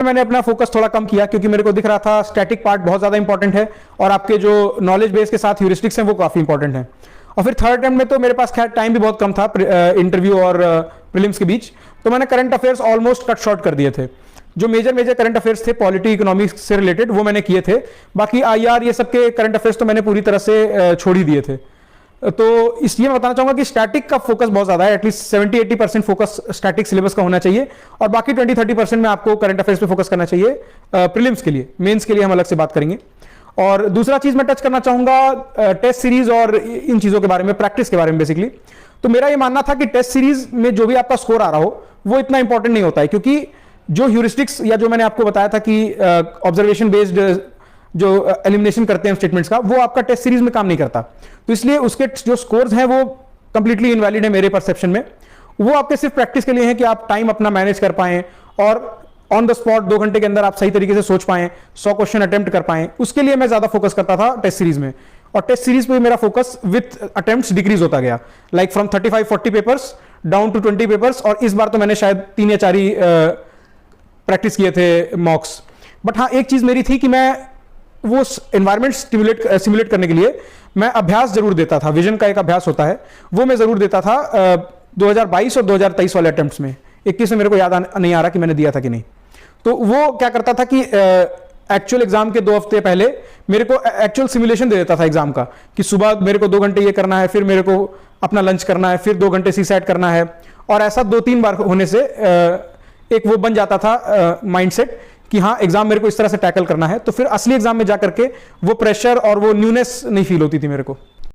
मैंने अपना फोकस थोड़ा कम किया क्योंकि मेरे को दिख रहा था स्टैटिक पार्ट बहुत ज़्यादा इंपॉर्टेंट है और आपके जो नॉलेज बेस के साथ ह्यूरिस्टिक्स हैं वो काफ़ी इंपॉर्टेंट हैं। और फिर थर्ड अटेम्प्ट में तो मेरे पास खैर टाइम भी बहुत कम था इंटरव्यू और प्रीलिम्स के बीच, तो मैंने current affairs almost cut short कर दिए थे। जो मेजर करंट अफेयर्स थे पॉलिटी इकोनॉमिक्स से रिलेटेड वो मैंने किए थे, बाकी आईआर ये सब के करंट अफेयर्स तो मैंने पूरी तरह से छोड़ ही दिए थे। तो इसलिए मैं बताना चाहूंगा कि स्टैटिक का फोकस बहुत ज्यादा है, एटलीस्ट 70-80% फोकस स्टैटिक सिलेबस का होना चाहिए और बाकी 20-30% में आपको करंट अफेयर्स पे फोकस करना चाहिए प्रीलिम्स के लिए। मेंस के लिए हम अलग से बात करेंगे। और दूसरा चीज मैं टच करना चाहूंगा टेस्ट सीरीज और इन चीजों के बारे में, प्रैक्टिस के बारे में बेसिकली। तो मेरा ये मानना था कि टेस्ट सीरीज में जो भी आपका स्कोर आ रहा हो वो इतना इंपॉर्टेंट नहीं होता है, क्योंकि जो ह्यूरिस्टिक्स या जो मैंने आपको बताया था कि ऑब्जर्वेशन बेस्ड जो एलिमिनेशन करते हैं स्टेटमेंट्स का, वो आपका टेस्ट सीरीज में काम नहीं करता। तो इसलिए उसके जो स्कोर्स हैं वो कंप्लीटली इनवैलिड है मेरे परसेप्शन में। वो आपके सिर्फ प्रैक्टिस के लिए हैं कि आप टाइम अपना मैनेज कर पाएं और ऑन द स्पॉट 2 घंटे के अंदर आप सही तरीके से सोच पाएं, 100 क्वेश्चन अटेम्प्ट कर पाएं। उसके लिए मैं ज्यादा फोकस करता था टेस्ट सीरीज में, और टेस्ट सीरीज पे मेरा फोकस विथ अटेम्प्ट्स डिक्रीज होता गया, like from 35-40 papers down to 20 papers. और इस बार तो मैंने शायद 3 या 4 ही प्रैक्टिस किए थे मॉक्स। बट हाँ, एक चीज मेरी थी कि मैं वो एनवायरमेंट सिमुलेट करने के लिए मैं अभ्यास जरूर देता था। विजन का एक अभ्यास होता है, वो मैं जरूर देता था 2022 और 2023 वाले अटेम्प्ट्स में। 21 में मेरे को याद नहीं आ रहा कि मैंने दिया था कि नहीं। तो वो क्या करता था कि एक्चुअल एग्जाम के 2 हफ्ते पहले मेरे को एक्चुअल सिमुलेशन दे देता था एग्जाम का, कि सुबह मेरे को 2 घंटे ये करना है, फिर मेरे को अपना लंच करना है, फिर 2 घंटे सीसैट करना है। और ऐसा 2-3 बार होने से एक वो बन जाता था माइंडसेट कि हाँ एग्जाम मेरे को इस तरह से टैकल करना है। तो फिर असली एग्जाम में जाकर के वो प्रेशर और वो न्यूनेस नहीं फील होती थी मेरे को।